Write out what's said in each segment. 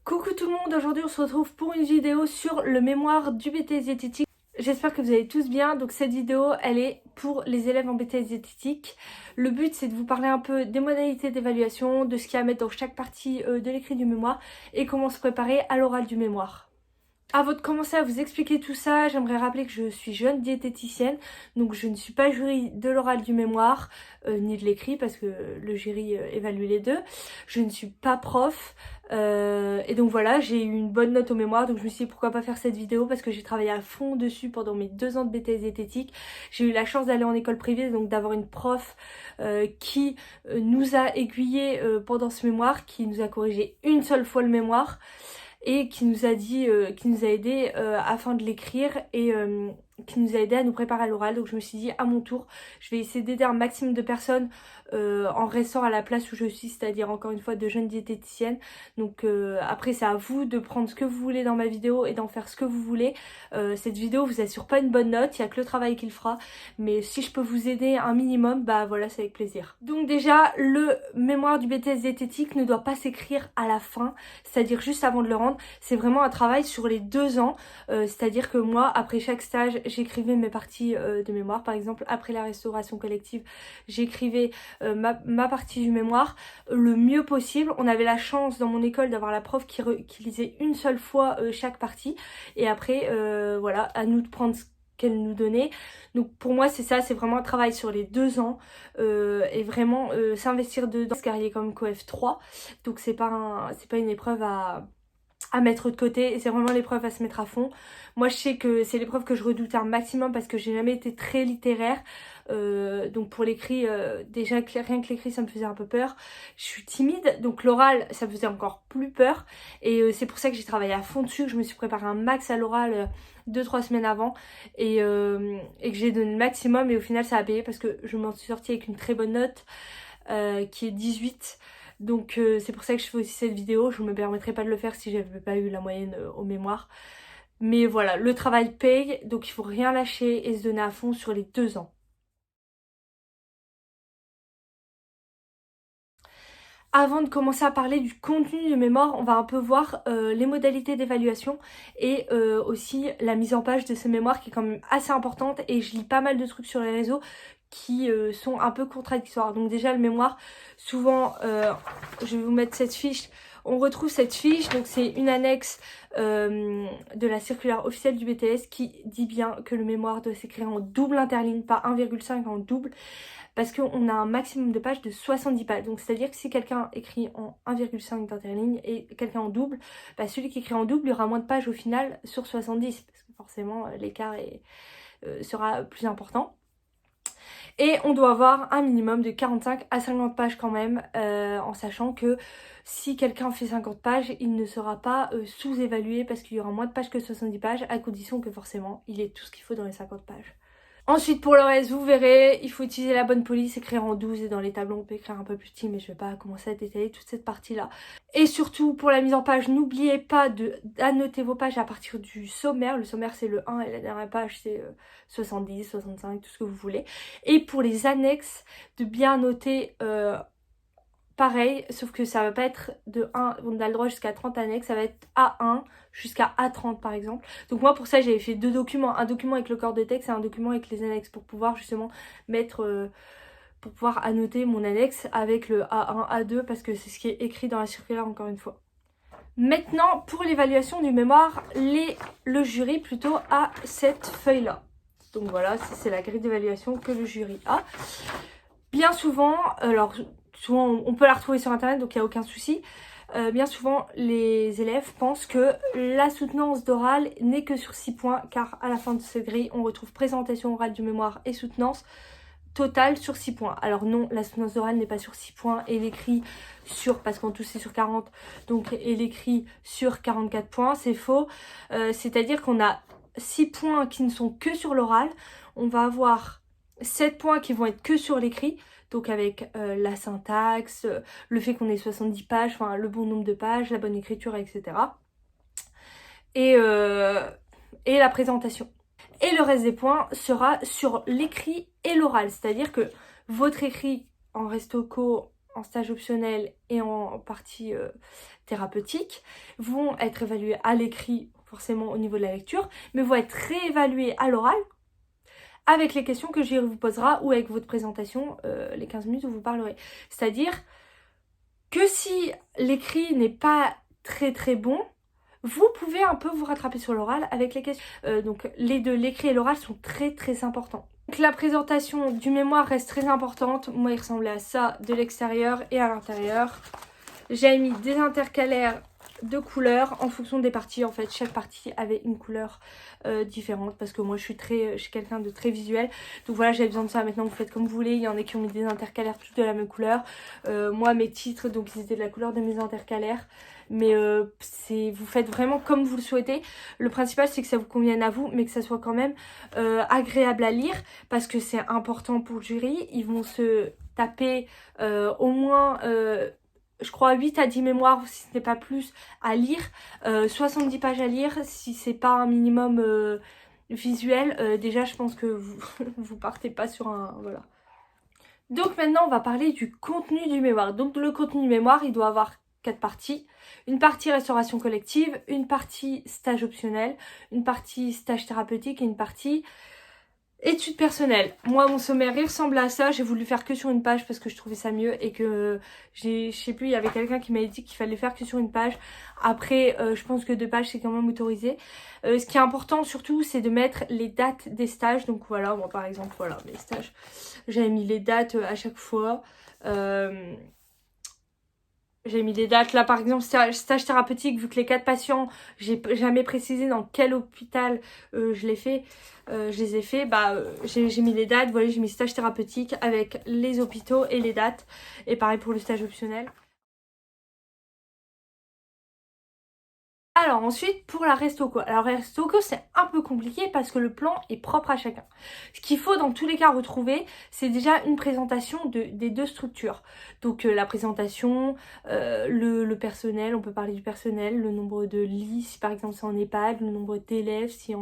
Coucou tout le monde, aujourd'hui on se retrouve pour une vidéo sur le mémoire du BTS diététique. J'espère que vous allez tous bien, donc cette vidéo elle est pour les élèves en BTS diététique. Le but c'est de vous parler un peu des modalités d'évaluation, de ce qu'il y a à mettre dans chaque partie de l'écrit du mémoire et comment se préparer à l'oral du mémoire. Avant de commencer à vous expliquer tout ça, j'aimerais rappeler que je suis jeune diététicienne, donc je ne suis pas jury de l'oral du mémoire, ni de l'écrit, parce que le jury évalue les deux. Je ne suis pas prof, et donc voilà, j'ai eu une bonne note au mémoire, donc je me suis dit pourquoi pas faire cette vidéo, parce que j'ai travaillé à fond dessus pendant mes 2 ans de BTS diététique. J'ai eu la chance d'aller en école privée, donc d'avoir une prof qui nous a aiguillés pendant ce mémoire, qui nous a corrigé une seule fois le mémoire, et qui nous a dit, qui nous a aidé afin de l'écrire et qui nous a aidé à nous préparer à l'oral. Donc je me suis dit à mon tour, je vais essayer d'aider un maximum de personnes en restant à la place où je suis, c'est-à-dire encore une fois de jeune diététicienne. Donc après c'est à vous de prendre ce que vous voulez dans ma vidéo et d'en faire ce que vous voulez. Cette vidéo vous assure pas une bonne note, il n'y a que le travail qu'il fera, mais si je peux vous aider un minimum, bah voilà, c'est avec plaisir. Donc déjà, le mémoire du BTS diététique ne doit pas s'écrire à la fin, c'est-à-dire juste avant de le rendre. C'est vraiment un travail sur les 2 ans, c'est-à-dire que moi, après chaque stage, j'écrivais mes parties de mémoire. Par exemple, après la restauration collective, j'écrivais ma partie du mémoire le mieux possible. On avait la chance dans mon école d'avoir la prof qui lisait une seule fois chaque partie, et après, voilà, à nous de prendre ce qu'elle nous donnait. Donc pour moi c'est ça, c'est vraiment un travail sur les 2 ans et vraiment s'investir dedans, car il est comme coef 3, donc c'est pas une épreuve à mettre de côté, et c'est vraiment l'épreuve à se mettre à fond. Moi je sais que c'est l'épreuve que je redoute un maximum parce que j'ai jamais été très littéraire, donc pour l'écrit, déjà rien que l'écrit ça me faisait un peu peur. Je suis timide, donc l'oral ça me faisait encore plus peur, et c'est pour ça que j'ai travaillé à fond dessus, que je me suis préparée un max à l'oral 2-3 semaines avant, et que j'ai donné le maximum, et au final ça a payé parce que je m'en suis sortie avec une très bonne note qui est 18. Donc c'est pour ça que je fais aussi cette vidéo. Je me permettrais pas de le faire si j'avais pas eu la moyenne au mémoire. Mais voilà, le travail paye, donc il faut rien lâcher et se donner à fond sur les 2 ans. Avant de commencer à parler du contenu de mémoire, on va un peu voir les modalités d'évaluation et aussi la mise en page de ce mémoire qui est quand même assez importante, et je lis pas mal de trucs sur les réseaux qui sont un peu contradictoires. Donc déjà le mémoire, souvent, je vais vous mettre cette fiche, on retrouve cette fiche, donc c'est une annexe de la circulaire officielle du BTS qui dit bien que le mémoire doit s'écrire en double interligne, pas 1,5 en double, parce qu'on a un maximum de pages de 70 pages. Donc c'est à dire que si quelqu'un écrit en 1,5 d'interligne et quelqu'un en double, bah celui qui écrit en double, il y aura moins de pages au final sur 70, parce que forcément l'écart sera plus important. Et on doit avoir un minimum de 45 à 50 pages quand même, en sachant que si quelqu'un fait 50 pages, il ne sera pas sous-évalué parce qu'il y aura moins de pages que 70 pages, à condition que forcément il ait tout ce qu'il faut dans les 50 pages. Ensuite pour le reste, vous verrez, il faut utiliser la bonne police, écrire en 12, et dans les tableaux on peut écrire un peu plus petit, mais je vais pas commencer à détailler toute cette partie là. Et surtout pour la mise en page, n'oubliez pas d'annoter vos pages à partir du sommaire. Le sommaire c'est le 1 et la dernière page c'est 70, 65, tout ce que vous voulez. Et pour les annexes, de bien noter pareil, sauf que ça va pas être de 1, on a le droit jusqu'à 30 annexes, ça va être A1 jusqu'à A30 par exemple. Donc moi pour ça j'avais fait 2 documents, un document avec le corps de texte et un document avec les annexes, pour pouvoir justement mettre, pour pouvoir annoter mon annexe avec le A1, A2, parce que c'est ce qui est écrit dans la circulaire encore une fois. Maintenant pour l'évaluation du mémoire, le jury plutôt a cette feuille là. Donc voilà, c'est la grille d'évaluation que le jury a. Bien souvent, alors souvent on peut la retrouver sur internet, donc il n'y a aucun souci. Bien souvent les élèves pensent que la soutenance d'oral n'est que sur 6 points, car à la fin de cette grille on retrouve présentation orale du mémoire et soutenance totale sur 6 points. Alors non, la soutenance d'oral n'est pas sur 6 points, et l'écrit sur, parce qu'en tout c'est sur 40, donc et l'écrit sur 44 points, c'est faux. C'est-à-dire qu'on a 6 points qui ne sont que sur l'oral, on va avoir 7 points qui vont être que sur l'écrit, donc avec la syntaxe, le fait qu'on ait 70 pages, enfin le bon nombre de pages, la bonne écriture, etc. Et la présentation. Et le reste des points sera sur l'écrit et l'oral, c'est-à-dire que votre écrit en restoco, en stage optionnel et en partie thérapeutique vont être évalués à l'écrit, forcément au niveau de la lecture, mais vont être réévalués à l'oral avec les questions que Jury vous posera ou avec votre présentation, les 15 minutes où vous parlerez. C'est-à-dire que si l'écrit n'est pas très très bon, vous pouvez un peu vous rattraper sur l'oral avec les questions. Donc les deux, l'écrit et l'oral sont très très importants. Donc la présentation du mémoire reste très importante. Moi il ressemblait à ça de l'extérieur et à l'intérieur. J'ai mis des intercalaires de couleurs en fonction des parties. En fait chaque partie avait une couleur différente parce que moi je suis quelqu'un de très visuel. Donc voilà, j'avais besoin de ça. Maintenant vous faites comme vous voulez. Il y en a qui ont mis des intercalaires tous de la même couleur. Moi mes titres donc ils étaient de la couleur de mes intercalaires. Mais vous faites vraiment comme vous le souhaitez. Le principal c'est que ça vous convienne à vous, mais que ça soit quand même agréable à lire, parce que c'est important pour le jury. Ils vont se taper au moins je crois 8 à 10 mémoires, si ce n'est pas plus, à lire, 70 pages à lire, si c'est pas un minimum visuel. Déjà je pense que vous vous partez pas sur un... voilà. Donc maintenant on va parler du contenu du mémoire. Donc le contenu du mémoire il doit avoir 4 parties. Une partie restauration collective, une partie stage optionnel, une partie stage thérapeutique et une partie études personnelles. Moi mon sommaire il ressemble à ça, j'ai voulu faire que sur une page parce que je trouvais ça mieux et que je sais plus, il y avait quelqu'un qui m'avait dit qu'il fallait faire que sur une page. Après je pense que 2 pages c'est quand même autorisé. Ce qui est important surtout c'est de mettre les dates des stages. Donc voilà, moi par exemple voilà mes stages, j'avais mis les dates à chaque fois. J'ai mis des dates là par exemple stage thérapeutique, vu que les 4 patients j'ai jamais précisé dans quel hôpital je les ai fait, j'ai mis les dates. Voilà, j'ai mis stage thérapeutique avec les hôpitaux et les dates, et pareil pour le stage optionnel. Alors ensuite pour la restoco. Alors la restoco c'est un peu compliqué parce que le plan est propre à chacun. Ce qu'il faut dans tous les cas retrouver, c'est déjà une présentation des 2 structures. Donc la présentation, le personnel, on peut parler du personnel, le nombre de lits si par exemple c'est en EHPAD, le nombre d'élèves si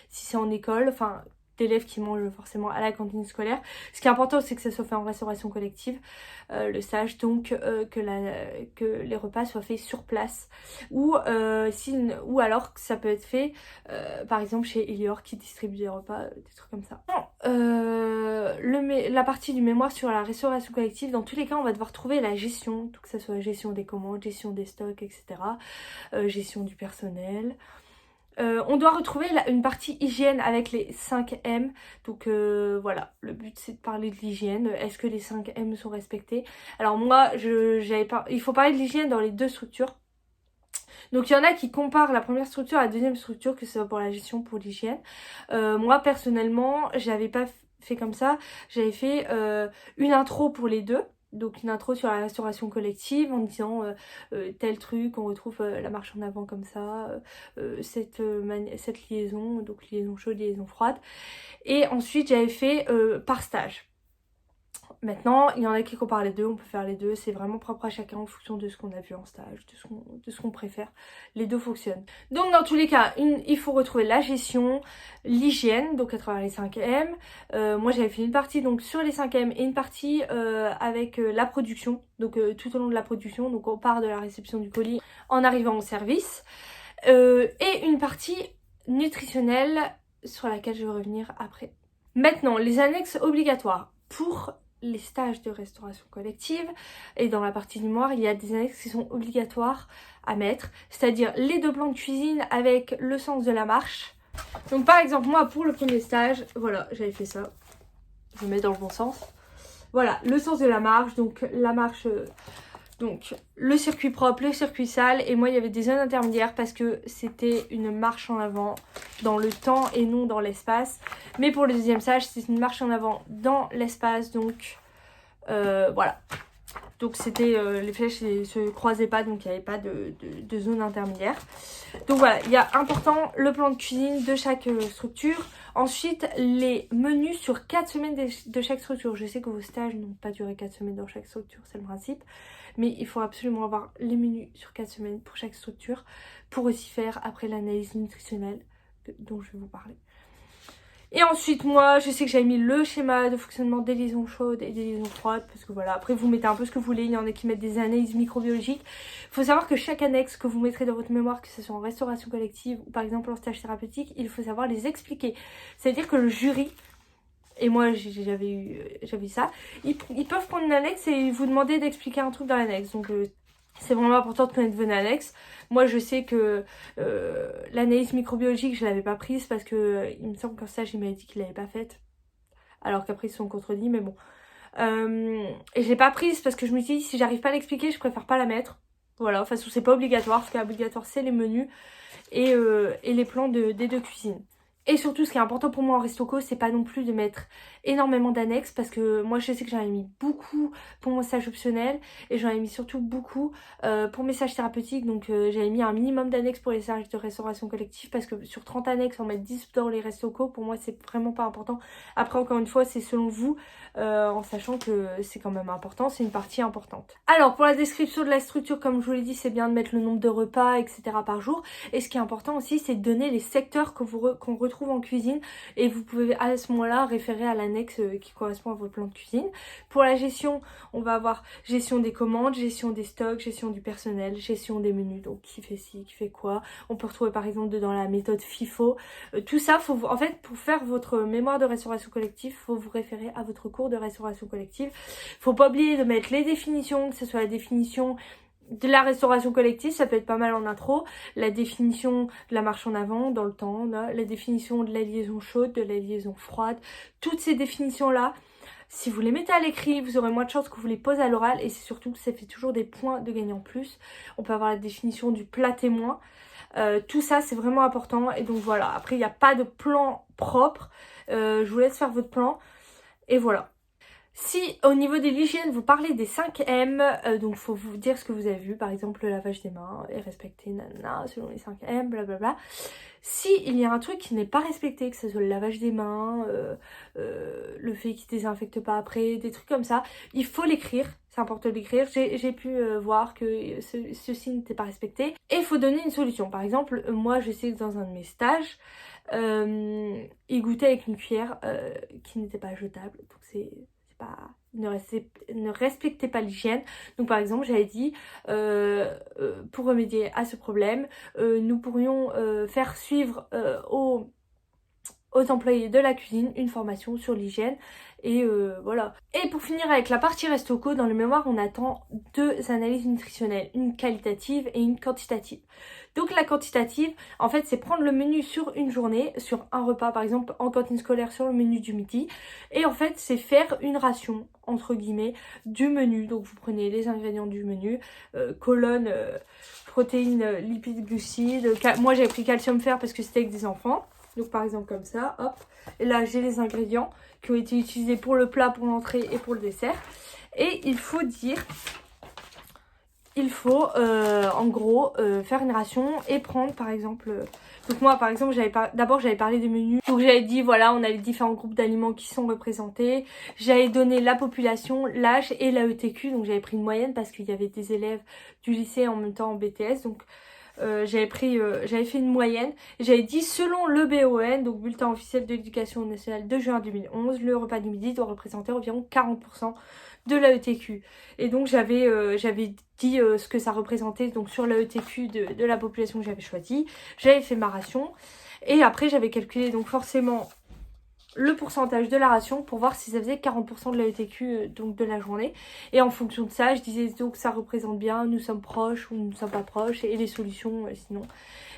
c'est en école, enfin d'élèves qui mangent forcément à la cantine scolaire. Ce qui est important c'est que ça soit fait en restauration collective, le stage, donc que les repas soient faits sur place, ou alors que ça peut être fait par exemple chez Elior qui distribue des repas, des trucs comme ça. La partie du mémoire sur la restauration collective, dans tous les cas on va devoir trouver la gestion, que ce soit gestion des commandes, gestion des stocks, etc. Gestion du personnel. On doit retrouver une partie hygiène avec les 5 M. Donc voilà, le but c'est de parler de l'hygiène. Est-ce que les 5 M sont respectés? Alors moi, il faut parler de l'hygiène dans les 2 structures. Donc il y en a qui comparent la première structure à la deuxième structure, que ce soit pour la gestion, pour l'hygiène. Moi personnellement, j'avais pas fait comme ça. J'avais fait une intro pour les 2. Donc une intro sur la restauration collective en disant tel truc, on retrouve la marche en avant comme ça, cette liaison, donc liaison chaude, liaison froide. Et ensuite j'avais fait par stage. Maintenant, il y en a qui comparent les 2, on peut faire les 2, c'est vraiment propre à chacun en fonction de ce qu'on a vu en stage, de ce qu'on préfère. Les 2 fonctionnent. Donc dans tous les cas, il faut retrouver la gestion, l'hygiène, donc à travers les 5 M. Moi j'avais fait une partie donc sur les 5 M et une partie avec la production, donc tout au long de la production, donc on part de la réception du colis en arrivant au service. Et une partie nutritionnelle sur laquelle je vais revenir après. Maintenant, les annexes obligatoires pour les stages de restauration collective, et dans la partie mémoire il y a des annexes qui sont obligatoires à mettre, c'est-à-dire les 2 plans de cuisine avec le sens de la marche. Donc par exemple moi pour le premier stage, voilà, j'avais fait ça, je mets dans le bon sens, voilà, le sens de la marche, donc la marche, donc le circuit propre, le circuit sale, et moi il y avait des zones intermédiaires parce que c'était une marche en avant dans le temps et non dans l'espace. Mais pour le deuxième stage c'est une marche en avant dans l'espace, donc voilà. Donc c'était les flèches ne se croisaient pas, donc il n'y avait pas de zone intermédiaire. Donc voilà, il y a important le plan de cuisine de chaque structure. Ensuite, les menus sur 4 semaines de chaque structure. Je sais que vos stages n'ont pas duré 4 semaines dans chaque structure, c'est le principe. Mais il faut absolument avoir les menus sur 4 semaines pour chaque structure, pour aussi faire après l'analyse nutritionnelle dont je vais vous parler. Et ensuite, moi, je sais que j'avais mis le schéma de fonctionnement des liaisons chaudes et des liaisons froides. Parce que voilà, après vous mettez un peu ce que vous voulez. Il y en a qui mettent des analyses microbiologiques. Il faut savoir que chaque annexe que vous mettrez dans votre mémoire, que ce soit en restauration collective ou par exemple en stage thérapeutique, il faut savoir les expliquer. C'est-à-dire que le jury, et moi j'avais eu ça, ils peuvent prendre une annexe et vous demander d'expliquer un truc dans l'annexe. Donc c'est vraiment important de connaître vos annexes. Moi je sais que l'analyse microbiologique je l'avais pas prise parce que il me semble qu'en stage il m'avait dit qu'il l'avait pas faite. Alors qu'après ils se sont contredits, mais bon. Et je l'ai pas prise parce que je me suis dit si j'arrive pas à l'expliquer je préfère pas la mettre. Voilà, de toute façon c'est pas obligatoire. Ce qui est obligatoire c'est les menus et les plans des deux cuisines. Et surtout, ce qui est important pour moi en Restoco, c'est pas non plus de mettre énormément d'annexes parce que moi je sais que j'en ai mis beaucoup pour mon stage optionnel et j'en ai mis surtout beaucoup pour mes stages thérapeutiques. Donc j'avais mis un minimum d'annexes pour les stages de restauration collective parce que sur 30 annexes, en mettre 10 dans les Restoco, pour moi c'est vraiment pas important. Après, encore une fois, c'est selon vous, en sachant que c'est quand même important, c'est une partie importante. Alors pour la description de la structure, comme je vous l'ai dit, c'est bien de mettre le nombre de repas, etc. par jour. Et ce qui est important aussi, c'est de donner les secteurs qu'on retrouve en cuisine et vous pouvez à ce moment-là référer à l'annexe qui correspond à votre plan de cuisine. Pour la gestion, on va avoir gestion des commandes, gestion des stocks, gestion du personnel, gestion des menus, donc qui fait ci, qui fait quoi. On peut retrouver par exemple dedans la méthode FIFO. Tout ça, en fait, pour faire votre mémoire de restauration collective, il faut vous référer à votre cours de restauration collective. Faut pas oublier de mettre les définitions, que ce soit la définition de la restauration collective, ça peut être pas mal en intro, la définition de la marche en avant dans le temps, la définition de la liaison chaude, de la liaison froide, toutes ces définitions là, si vous les mettez à l'écrit, vous aurez moins de chances que vous les posez à l'oral et c'est surtout que ça fait toujours des points de gagnant plus. On peut avoir la définition du plat témoin, tout ça c'est vraiment important et donc voilà, après il n'y a pas de plan propre, je vous laisse faire votre plan et voilà. Si au niveau de l'hygiène vous parlez des 5 M, donc faut vous dire ce que vous avez vu, par exemple le lavage des mains et respecter nanana selon les 5 M, blablabla. Si il y a un truc qui n'est pas respecté, que ce soit le lavage des mains, le fait qu'il désinfecte pas après, des trucs comme ça, il faut l'écrire, c'est important de l'écrire. J'ai pu voir que ceci n'était pas respecté et il faut donner une solution. Par exemple, moi je sais que dans un de mes stages, il goûtait avec une cuillère qui n'était pas jetable, donc c'est pas, ne respectez pas l'hygiène. Donc par exemple j'avais dit pour remédier à ce problème nous pourrions faire suivre aux employés de la cuisine une formation sur l'hygiène et voilà. Et pour finir avec la partie Restoco, dans le mémoire on attend 2 analyses nutritionnelles, une qualitative et une quantitative. Donc la quantitative, en fait c'est prendre le menu sur une journée, sur un repas par exemple en cantine scolaire sur le menu du midi et en fait c'est faire une ration entre guillemets du menu. Donc vous prenez les ingrédients du menu, colonne, protéines, lipides, glucides, moi j'avais pris calcium fer parce que c'était avec des enfants. Donc par exemple comme ça, hop. Et là j'ai les ingrédients qui ont été utilisés pour le plat, pour l'entrée et pour le dessert. Et il faut dire, il faut en gros faire une ration et prendre par exemple... donc moi par exemple d'abord j'avais parlé des menus. Donc j'avais dit voilà on a les différents groupes d'aliments qui sont représentés. J'avais donné la population, l'âge et la ETQ. Donc j'avais pris une moyenne parce qu'il y avait des élèves du lycée en même temps en BTS. Donc j'avais fait une moyenne, j'avais dit selon le BON, donc bulletin officiel de l'éducation nationale de juin 2011, le repas du midi doit représenter environ 40% de la ETQ. Et donc j'avais dit ce que ça représentait donc sur la ETQ de la population que j'avais choisie. J'avais fait ma ration et après j'avais calculé donc forcément le pourcentage de la ration pour voir si ça faisait 40% de la ETQ donc de la journée. Et en fonction de ça, je disais donc ça représente bien, nous sommes proches ou nous ne sommes pas proches et les solutions sinon.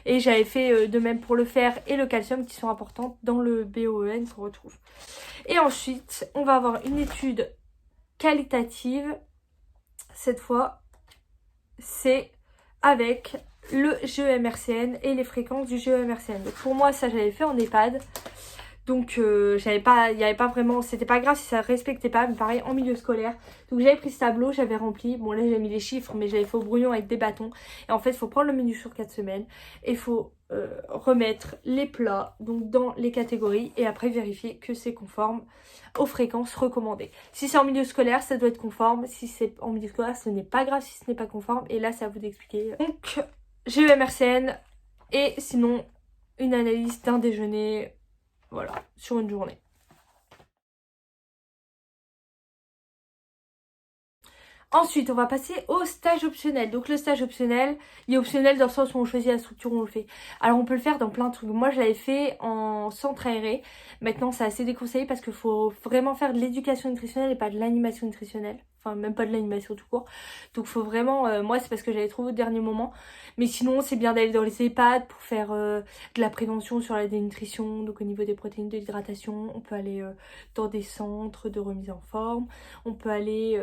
Et j'avais fait de même pour le fer et le calcium qui sont importantes dans le BOEN qu'on retrouve. Et ensuite, on va avoir une étude qualitative. Cette fois, c'est avec le GEMRCN et les fréquences du GEMRCN. Donc pour moi, ça j'avais fait en EHPAD. Donc il y avait pas vraiment, c'était pas grave si ça respectait pas, mais pareil en milieu scolaire. Donc j'avais pris ce tableau, j'avais rempli, bon là j'ai mis les chiffres mais j'avais fait au brouillon avec des bâtons. Et en fait il faut prendre le menu sur 4 semaines et il faut remettre les plats donc dans les catégories et après vérifier que c'est conforme aux fréquences recommandées. Si c'est en milieu scolaire ça doit être conforme, si c'est en milieu scolaire ce n'est pas grave si ce n'est pas conforme et là c'est à vous d'expliquer. Donc GEMRCN et sinon une analyse d'un déjeuner. voilà, sur une journée. Ensuite, on va passer au stage optionnel. Donc le stage optionnel, il est optionnel dans le sens où on choisit la structure où on le fait. Alors on peut le faire dans plein de trucs. Moi je l'avais fait en centre aéré. Maintenant c'est assez déconseillé parce qu'il faut vraiment faire de l'éducation nutritionnelle et pas de l'animation nutritionnelle. Enfin même pas de l'animation tout court. Donc faut vraiment, moi c'est parce que j'avais trouvé au dernier moment. Mais sinon c'est bien d'aller dans les EHPAD pour faire de la prévention sur la dénutrition. Donc au niveau des protéines, de l'hydratation. On peut aller dans des centres de remise en forme. On peut aller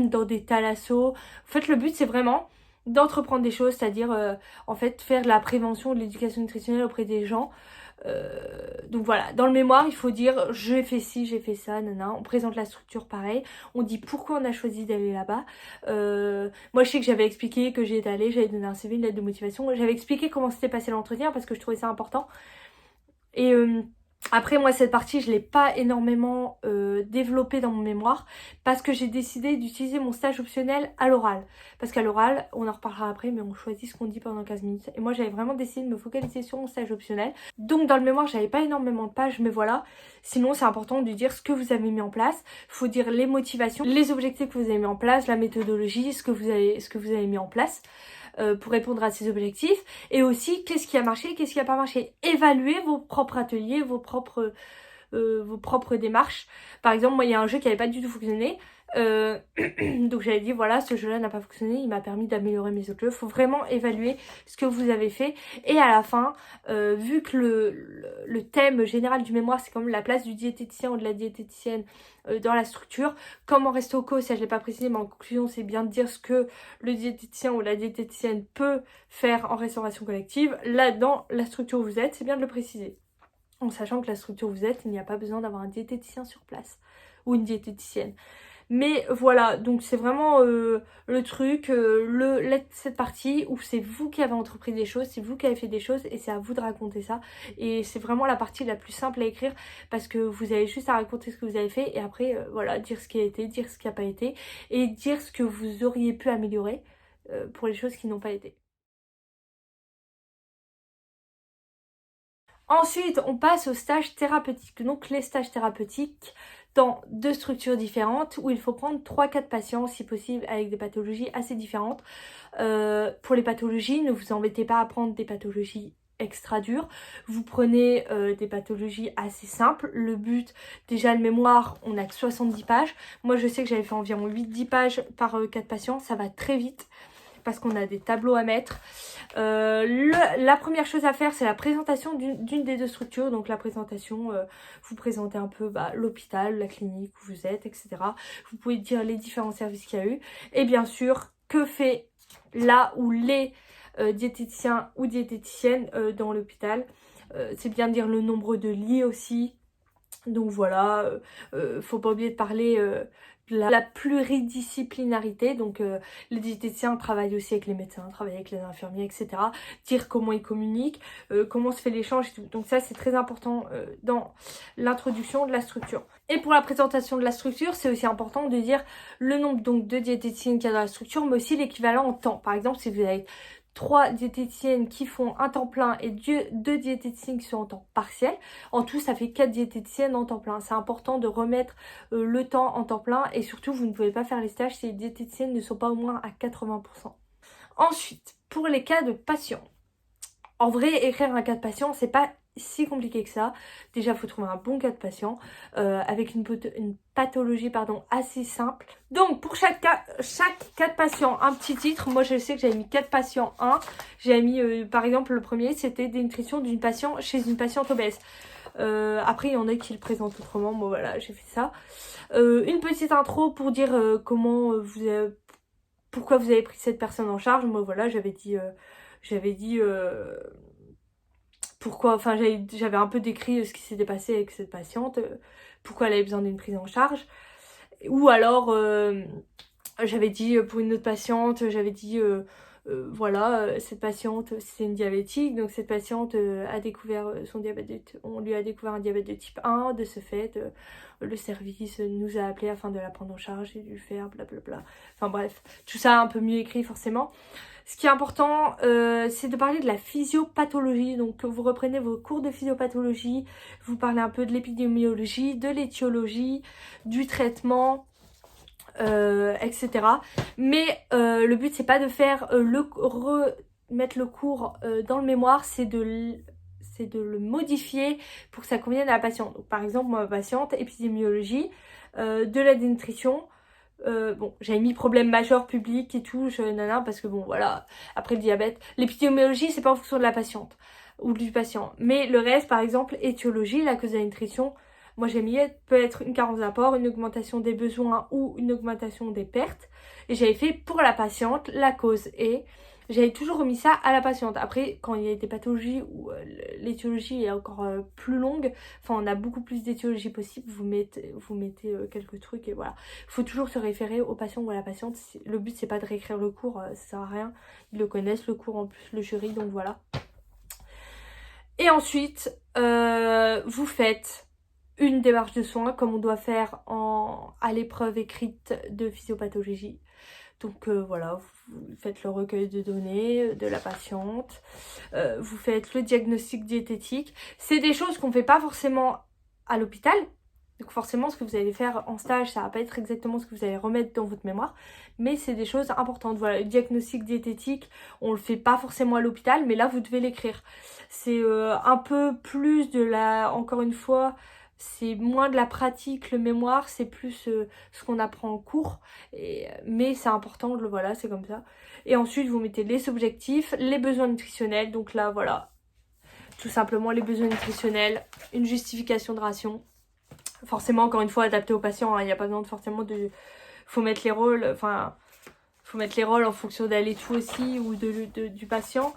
dans des thalassos. En fait, le but, c'est vraiment d'entreprendre des choses, c'est-à-dire, en fait, faire de la prévention, de l'éducation nutritionnelle auprès des gens. Donc voilà, dans le mémoire, il faut dire j'ai fait ci, j'ai fait ça, nanana. On présente la structure pareil, on dit pourquoi on a choisi d'aller là-bas. Moi, je sais que j'avais expliqué que j'étais allée, j'avais donné un CV, une lettre de motivation. J'avais expliqué comment s'était passé l'entretien parce que je trouvais ça important. Et après, moi, cette partie, je ne l'ai pas énormément développée dans mon mémoire parce que j'ai décidé d'utiliser mon stage optionnel à l'oral. Parce qu'à l'oral, on en reparlera après, mais on choisit ce qu'on dit pendant 15 minutes. Et moi, j'avais vraiment décidé de me focaliser sur mon stage optionnel. Donc, dans le mémoire, j'avais pas énormément de pages, mais voilà. Sinon, c'est important de dire ce que vous avez mis en place. Il faut dire les motivations, les objectifs que vous avez mis en place, la méthodologie, ce que vous avez mis en place. Pour répondre à ces objectifs et aussi qu'est-ce qui a marché, qu'est-ce qui n'a pas marché. Évaluer vos propres ateliers, vos propres démarches. Par exemple, moi il y a un jeu qui n'avait pas du tout fonctionné. Donc j'avais dit voilà, ce jeu là n'a pas fonctionné, il m'a permis d'améliorer mes autres jeux. Il faut vraiment évaluer ce que vous avez fait et à la fin, vu que le thème général du mémoire c'est quand même la place du diététicien ou de la diététicienne dans la structure, comme en resto co, ça je l'ai pas précisé mais en conclusion c'est bien de dire ce que le diététicien ou la diététicienne peut faire en restauration collective. Là dans la structure où vous êtes, c'est bien de le préciser. En sachant que la structure où vous êtes, il n'y a pas besoin d'avoir un diététicien sur place ou une diététicienne. Mais voilà, donc c'est vraiment le truc, cette partie où c'est vous qui avez entrepris des choses, c'est vous qui avez fait des choses et c'est à vous de raconter ça. Et c'est vraiment la partie la plus simple à écrire parce que vous avez juste à raconter ce que vous avez fait et après, voilà, dire ce qui a été, dire ce qui n'a pas été et dire ce que vous auriez pu améliorer pour les choses qui n'ont pas été. Ensuite, on passe aux stages thérapeutiques. Donc les stages thérapeutiques dans deux structures différentes où il faut prendre 3-4 patients si possible avec des pathologies assez différentes. Pour les pathologies, ne vous embêtez pas à prendre des pathologies extra dures. Vous prenez des pathologies assez simples. Le but, déjà le mémoire, on a que 70 pages. Moi je sais que j'avais fait environ 8-10 pages par 4 patients. Ça va très vite parce qu'on a des tableaux à mettre. La première chose à faire, c'est la présentation d'une des deux structures. Donc la présentation, vous présentez un peu l'hôpital, la clinique où vous êtes, etc. Vous pouvez dire les différents services qu'il y a eu. Et bien sûr, que fait là ou les diététiciens ou diététiciennes dans l'hôpital. C'est bien de dire le nombre de lits aussi. Donc voilà, faut pas oublier de parler de la pluridisciplinarité. Donc les diététiciens travaillent aussi avec les médecins, travaillent avec les infirmiers, etc. Dire comment ils communiquent, comment se fait l'échange et tout. Donc ça c'est très important dans l'introduction de la structure. Et pour la présentation de la structure, c'est aussi important de dire le nombre donc de diététiciennes qu'il y a dans la structure, mais aussi l'équivalent en temps. Par exemple, si vous avez 3 diététiciennes qui font un temps plein et 2 diététiciennes qui sont en temps partiel. En tout, ça fait 4 diététiciennes en temps plein. C'est important de remettre le temps en temps plein et surtout, vous ne pouvez pas faire les stages si les diététiciennes ne sont pas au moins à 80%. Ensuite, pour les cas de patients. En vrai, écrire un cas de patient, c'est pas si compliqué que ça. Déjà, il faut trouver un bon cas de patient avec une pathologie assez simple. Donc, pour chaque cas de patient, un petit titre. Moi, je sais que j'avais mis 4 patients 1. J'avais mis, par exemple, le premier, c'était dénutrition d'une patiente chez une patiente obèse. Après, il y en a qui le présentent autrement. Bon, voilà, j'ai fait ça. Une petite intro pour dire pourquoi vous avez pris cette personne en charge. Moi, voilà, j'avais dit pourquoi, enfin j'avais un peu décrit ce qui s'était passé avec cette patiente, pourquoi elle avait besoin d'une prise en charge. Ou alors j'avais dit pour une autre patiente, j'avais dit voilà, cette patiente c'est une diabétique, donc cette patiente a découvert son diabète, on lui a découvert un diabète de type 1, de ce fait le service nous a appelé afin de la prendre en charge et de lui faire blablabla. Enfin bref, tout ça un peu mieux écrit forcément. Ce qui est important, c'est de parler de la physiopathologie. Donc vous reprenez vos cours de physiopathologie, vous parlez un peu de l'épidémiologie, de l'étiologie, du traitement, etc. Mais le but c'est pas de faire remettre le cours dans le mémoire, c'est de le modifier pour que ça convienne à la patiente. Donc, par exemple, moi, ma patiente, épidémiologie, de la dénutrition. Bon, j'avais mis problème majeur public et tout, parce que bon, voilà, après le diabète. L'épidémiologie, c'est pas en fonction de la patiente ou du patient. Mais le reste, par exemple, étiologie, la cause de la nutrition, moi j'ai mis peut être une carence d'apport, une augmentation des besoins ou une augmentation des pertes. Et j'avais fait pour la patiente la cause et j'avais toujours remis ça à la patiente. Après, quand il y a des pathologies où l'étiologie est encore plus longue, enfin on a beaucoup plus d'étiologie possible, vous mettez quelques trucs et voilà. Il faut toujours se référer au patient ou à la patiente. Le but c'est pas de réécrire le cours, ça sert à rien. Ils le connaissent le cours en plus, le jury, donc voilà. Et ensuite, vous faites une démarche de soins comme on doit faire à l'épreuve écrite de physiopathologie. Donc voilà, vous faites le recueil de données de la patiente, vous faites le diagnostic diététique. C'est des choses qu'on ne fait pas forcément à l'hôpital. Donc forcément, ce que vous allez faire en stage, ça va pas être exactement ce que vous allez remettre dans votre mémoire. Mais c'est des choses importantes. Voilà, le diagnostic diététique, on le fait pas forcément à l'hôpital, mais là, vous devez l'écrire. C'est un peu plus encore une fois, c'est moins de la pratique, le mémoire, c'est plus ce qu'on apprend en cours. Mais c'est important, voilà, c'est comme ça. Et ensuite, vous mettez les objectifs, les besoins nutritionnels. Donc là, voilà, tout simplement les besoins nutritionnels, une justification de ration. Forcément, encore une fois, adapté au patient. Il n'y a pas besoin de forcément de... Faut mettre les rôles, en fonction d'elle et tout aussi, ou du patient.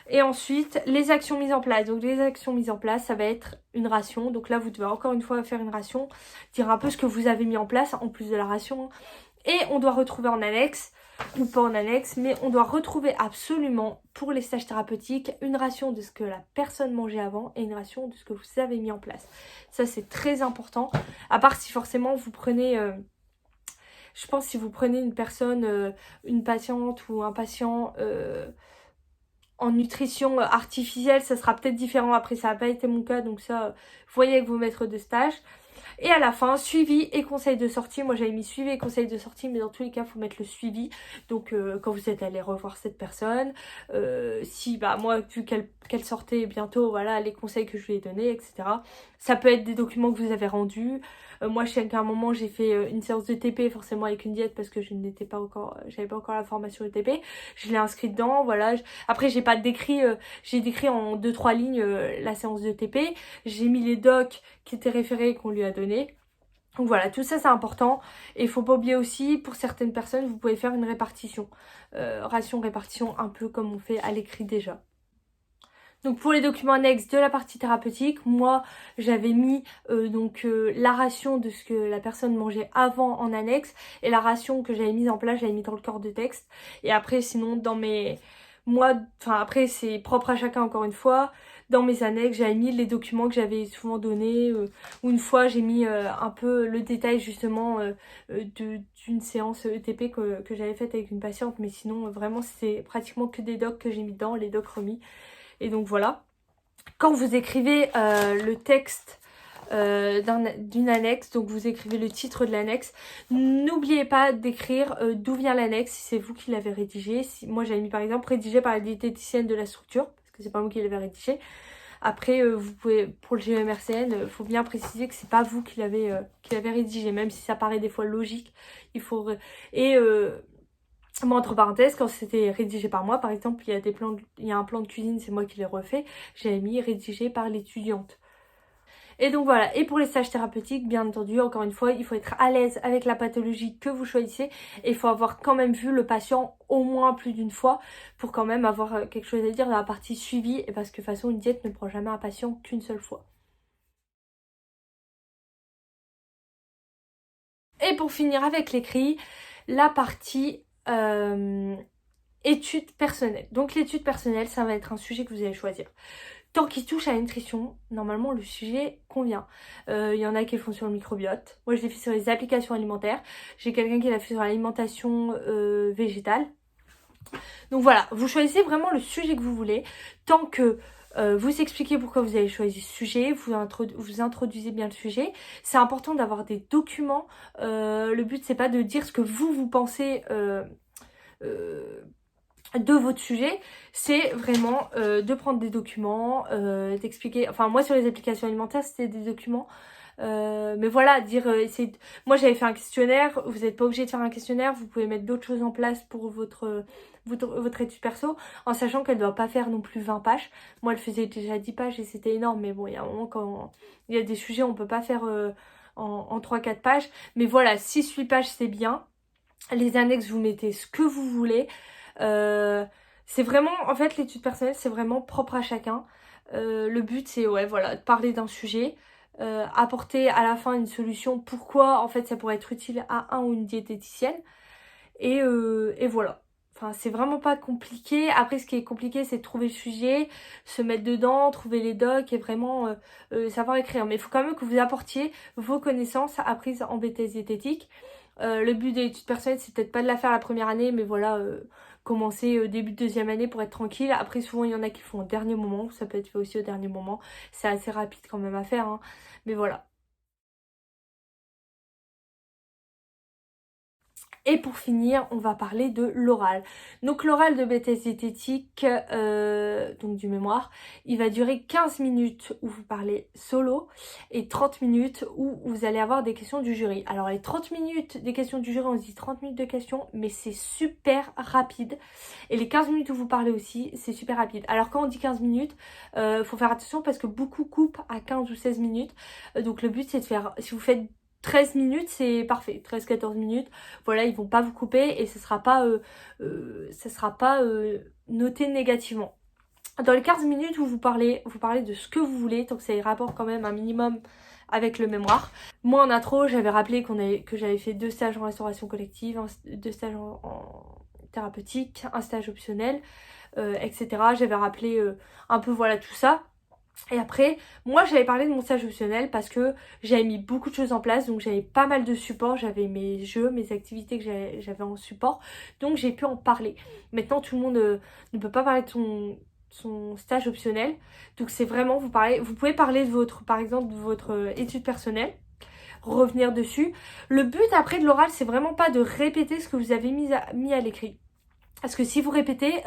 Et ensuite, les actions mises en place. Donc les actions mises en place, ça va être une ration. Donc là, vous devez encore une fois faire une ration, dire un peu ce que vous avez mis en place en plus de la ration. Et on doit retrouver en annexe, ou pas en annexe, mais on doit retrouver absolument pour les stages thérapeutiques une ration de ce que la personne mangeait avant et une ration de ce que vous avez mis en place. Ça c'est très important, à part si forcément vous prenez... je pense si vous prenez une personne, une patiente ou un patient en nutrition artificielle, ça sera peut-être différent. Après ça n'a pas été mon cas, donc ça, voyez avec vos maîtres de stage. Et à la fin, suivi et conseil de sortie. Moi j'avais mis suivi et conseil de sortie, mais dans tous les cas, il faut mettre le suivi. Donc quand vous êtes allé revoir cette personne, si moi vu qu'elle sortait bientôt, voilà les conseils que je lui ai donnés, etc. Ça peut être des documents que vous avez rendus. Moi je sais qu'à un moment j'ai fait une séance de TP forcément avec une diète parce que j'avais pas encore la formation de TP. Je l'ai inscrit dedans, voilà. Après j'ai pas décrit, j'ai décrit en 2-3 lignes la séance de TP. J'ai mis les docs qui étaient référés qu'on lui a donné. Donc voilà, tout ça c'est important. Et il faut pas oublier aussi, pour certaines personnes, vous pouvez faire une répartition. Ration-répartition, un peu comme on fait à l'écrit déjà. Donc pour les documents annexes de la partie thérapeutique, moi j'avais mis la ration de ce que la personne mangeait avant en annexe et la ration que j'avais mise en place, j'avais mis dans le corps de texte. Et après sinon après c'est propre à chacun encore une fois. Dans mes annexes, j'avais mis les documents que j'avais souvent donnés. Ou une fois, j'ai mis un peu le détail justement d'une séance ETP que j'avais faite avec une patiente. Mais sinon, vraiment, c'est pratiquement que des docs que j'ai mis dedans, les docs remis. Et donc voilà. Quand vous écrivez le texte d'une annexe, donc vous écrivez le titre de l'annexe, n'oubliez pas d'écrire d'où vient l'annexe si c'est vous qui l'avez rédigé. Moi j'avais mis par exemple rédigé par la diététicienne de la structure, parce que c'est pas moi qui l'avais rédigé. Après vous pouvez, pour le GEMRCN, faut bien préciser que c'est pas vous qui l'avez rédigé, même si ça paraît des fois logique. Il faut... Moi, entre parenthèses, quand c'était rédigé par moi, par exemple, il y a un plan de cuisine, c'est moi qui l'ai refait, j'avais mis rédigé par l'étudiante. Et donc voilà, et pour les stages thérapeutiques, bien entendu, encore une fois, il faut être à l'aise avec la pathologie que vous choisissez et il faut avoir quand même vu le patient au moins plus d'une fois pour quand même avoir quelque chose à dire dans la partie suivi, et parce que de toute façon, une diète ne prend jamais un patient qu'une seule fois. Et pour finir avec l'écrit, la partie études personnelles. Donc l'étude personnelle, ça va être un sujet que vous allez choisir. Tant qu'il touche à la nutrition, normalement le sujet convient. Il y en a qui le font sur le microbiote. Moi je l'ai fait sur les applications alimentaires. J'ai quelqu'un qui l'a fait sur l'alimentation végétale. Donc voilà, vous choisissez vraiment le sujet que vous voulez, tant que vous expliquez pourquoi vous avez choisi ce sujet, vous introduisez bien le sujet. C'est important d'avoir des documents. Le but, c'est pas de dire ce que vous pensez de votre sujet, c'est vraiment de prendre des documents, d'expliquer. Enfin, moi, sur les applications alimentaires, c'était des documents. Mais voilà, moi j'avais fait un questionnaire, vous n'êtes pas obligé de faire un questionnaire, vous pouvez mettre d'autres choses en place pour votre étude perso, en sachant qu'elle ne doit pas faire non plus 20 pages. Moi elle faisait déjà 10 pages et c'était énorme, mais bon, il y a un moment quand il y a des sujets, on peut pas faire en 3-4 pages. Mais voilà, 6-8 pages c'est bien. Les annexes, vous mettez ce que vous voulez. C'est vraiment, en fait, l'étude personnelle, c'est vraiment propre à chacun. Le but, c'est, ouais, voilà, de parler d'un sujet, apporter à la fin une solution, pourquoi, en fait, ça pourrait être utile à un ou une diététicienne. Et voilà. Enfin, c'est vraiment pas compliqué. Après, ce qui est compliqué, c'est de trouver le sujet, se mettre dedans, trouver les docs et vraiment savoir écrire. Mais il faut quand même que vous apportiez vos connaissances apprises en BTS diététique. Le but de l'étude personnelle, c'est peut-être pas de la faire la première année, mais voilà, commencer début de deuxième année pour être tranquille. Après, souvent, il y en a qui font au dernier moment, ça peut être fait aussi au dernier moment. C'est assez rapide quand même à faire, hein. Mais voilà. Et pour finir, on va parler de l'oral. Donc l'oral de BTS diététique, donc du mémoire, il va durer 15 minutes où vous parlez solo et 30 minutes où vous allez avoir des questions du jury. Alors les 30 minutes des questions du jury, on se dit 30 minutes de questions, mais c'est super rapide. Et les 15 minutes où vous parlez aussi, c'est super rapide. Alors quand on dit 15 minutes, faut faire attention parce que beaucoup coupent à 15 ou 16 minutes. Donc le but c'est de faire, si vous faites 13 minutes, c'est parfait. 13-14 minutes, voilà, ils vont pas vous couper et ça sera pas noté négativement. Dans les 15 minutes où vous parlez de ce que vous voulez, tant que ça ait rapport quand même un minimum avec le mémoire. Moi en intro, j'avais rappelé que j'avais fait 2 stages en restauration collective, 2 stages en thérapeutique, un stage optionnel, etc. J'avais rappelé un peu voilà tout ça. Et après, moi j'avais parlé de mon stage optionnel parce que j'avais mis beaucoup de choses en place, donc j'avais pas mal de supports, j'avais mes jeux, mes activités que j'avais en support, donc j'ai pu en parler. Maintenant tout le monde ne peut pas parler de son stage optionnel, donc c'est vraiment, vous pouvez parler de votre, par exemple, de votre étude personnelle, revenir dessus. Le but après de l'oral, c'est vraiment pas de répéter ce que vous avez mis à l'écrit. Parce que si vous répétez,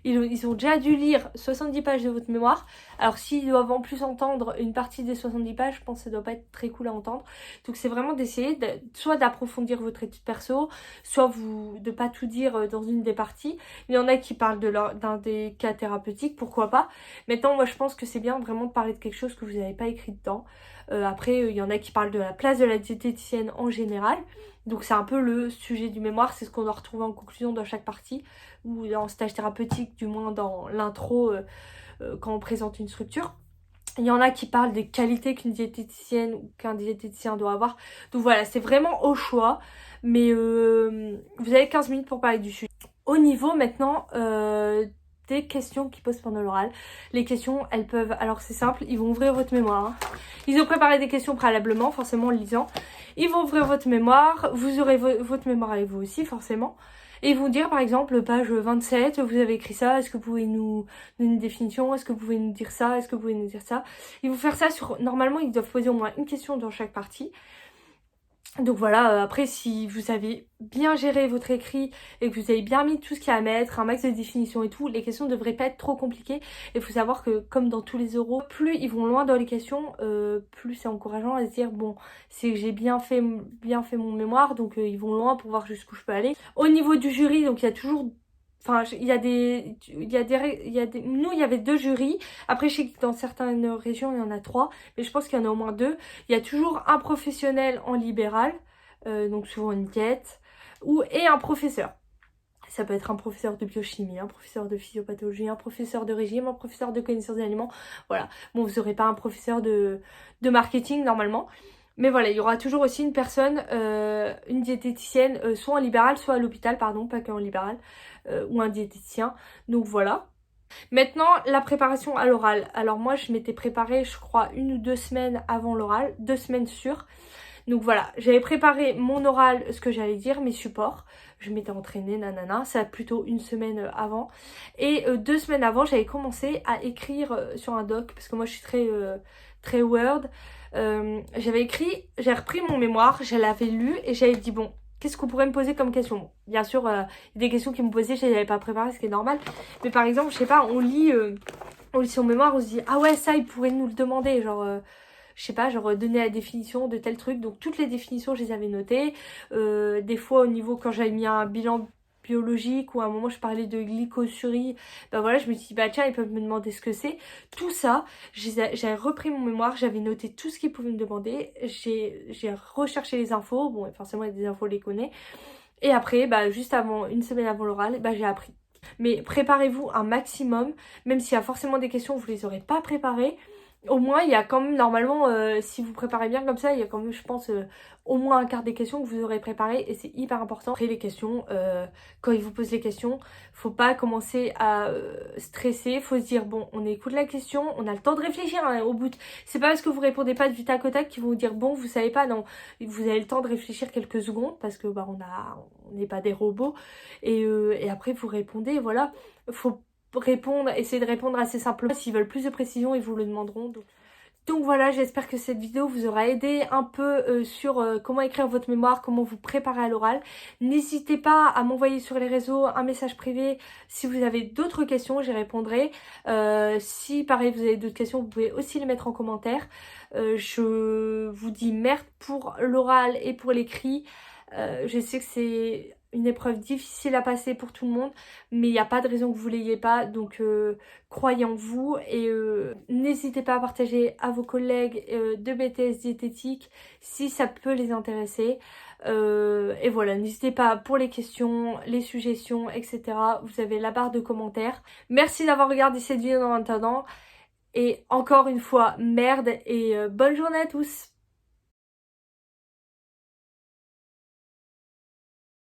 ils ont déjà dû lire 70 pages de votre mémoire. Alors s'ils doivent en plus entendre une partie des 70 pages, je pense que ça doit pas être très cool à entendre. Donc c'est vraiment d'essayer soit d'approfondir votre étude perso, soit de pas tout dire dans une des parties. Il y en a qui parlent d'un des cas thérapeutiques, pourquoi pas. Maintenant, moi je pense que c'est bien vraiment de parler de quelque chose que vous n'avez pas écrit dedans. Après, il y en a qui parlent de la place de la diététicienne en général. Donc c'est un peu le sujet du mémoire, c'est ce qu'on doit retrouver en conclusion dans chaque partie, ou en stage thérapeutique, du moins dans l'intro, quand on présente une structure. Il y en a qui parlent des qualités qu'une diététicienne ou qu'un diététicien doit avoir. Donc voilà, c'est vraiment au choix, mais vous avez 15 minutes pour parler du sujet. Au niveau maintenant des questions qu'ils posent pendant l'oral. Les questions, elles peuvent... Alors c'est simple, ils vont ouvrir votre mémoire. Hein. Ils ont préparé des questions préalablement, forcément en lisant. Ils vont ouvrir votre mémoire, vous aurez votre mémoire avec vous aussi, forcément. Et ils vont dire, par exemple, page 27, vous avez écrit ça, est-ce que vous pouvez nous donner une définition, est-ce que vous pouvez nous dire ça, est-ce que vous pouvez nous dire ça. Ils vont faire ça sur... Normalement, ils doivent poser au moins une question dans chaque partie. Donc voilà, après si vous avez bien géré votre écrit et que vous avez bien mis tout ce qu'il y a à mettre, un max de définition et tout, les questions ne devraient pas être trop compliquées. Il faut savoir que comme dans tous les oraux, plus ils vont loin dans les questions, plus c'est encourageant à se dire bon, c'est que j'ai bien fait mon mémoire, donc ils vont loin pour voir jusqu'où je peux aller. Au niveau du jury, donc il y a toujours... Enfin, nous, il y avait 2 jurys. Après, je sais que dans certaines régions, il y en a 3. Mais je pense qu'il y en a au moins 2. Il y a toujours un professionnel en libéral. Donc souvent une diète. Et un professeur. Ça peut être un professeur de biochimie, un professeur de physiopathologie, un professeur de régime, un professeur de connaissance des aliments. Voilà. Bon, vous n'aurez pas un professeur de marketing normalement. Mais voilà, il y aura toujours aussi une personne, une diététicienne, soit en libéral, soit à l'hôpital, pardon, pas qu'en libéral, ou un diététicien. Donc voilà. Maintenant, la préparation à l'oral. Alors moi, je m'étais préparée, je crois, 1 ou 2 semaines avant l'oral, 2 semaines sûres. Donc voilà, j'avais préparé mon oral, ce que j'allais dire, mes supports. Je m'étais entraînée, nanana, ça plutôt une semaine avant. Et 2 semaines avant, j'avais commencé à écrire sur un doc, parce que moi je suis très Word. J'ai repris mon mémoire, je l'avais lu et j'avais dit bon, qu'est-ce qu'on pourrait me poser comme question? Bon, bien sûr, il y a des questions qui me posaient, je ne les avais pas préparées, ce qui est normal. Mais par exemple, je sais pas, on lit son mémoire, on se dit ah ouais, ça, il pourrait nous le demander, genre... je sais pas, genre donner la définition de tel truc. Donc toutes les définitions, je les avais notées. Des fois au niveau, quand j'avais mis un bilan biologique ou à un moment je parlais de glycosurie, bah voilà, je me suis dit bah tiens, ils peuvent me demander ce que c'est. Tout ça, j'avais repris mon mémoire, j'avais noté tout ce qu'ils pouvaient me demander. J'ai recherché les infos. Bon, forcément il y a des infos, on les connaît. Et après, bah juste avant, une semaine avant l'oral, bah j'ai appris. Mais préparez-vous un maximum, même s'il y a forcément des questions, vous les aurez pas préparées. Au moins, il y a quand même, normalement, si vous préparez bien comme ça, il y a quand même, je pense, au moins un quart des questions que vous aurez préparées et c'est hyper important. Après les questions, quand ils vous posent les questions, faut pas commencer à stresser, faut se dire, bon, on écoute la question, on a le temps de réfléchir hein, au bout. C'est pas parce que vous répondez pas du tac au tac qu'ils vont vous dire, bon, vous savez pas, non, vous avez le temps de réfléchir quelques secondes parce que bah, on n'est pas des robots et après vous répondez, voilà, faut répondre, essayer de répondre assez simplement. S'ils veulent plus de précision, ils vous le demanderont. Donc voilà, j'espère que cette vidéo vous aura aidé un peu sur comment écrire votre mémoire, comment vous préparer à l'oral. N'hésitez pas à m'envoyer sur les réseaux un message privé si vous avez d'autres questions, j'y répondrai. Si pareil vous avez d'autres questions, vous pouvez aussi les mettre en commentaire. Je vous dis merde pour l'oral et pour l'écrit. Je sais que c'est une épreuve difficile à passer pour tout le monde, mais il n'y a pas de raison que vous l'ayez pas, donc croyez en vous et n'hésitez pas à partager à vos collègues de BTS diététique si ça peut les intéresser. Et voilà, n'hésitez pas pour les questions, les suggestions, etc. Vous avez la barre de commentaires. Merci d'avoir regardé cette vidéo en attendant et encore une fois, merde et bonne journée à tous.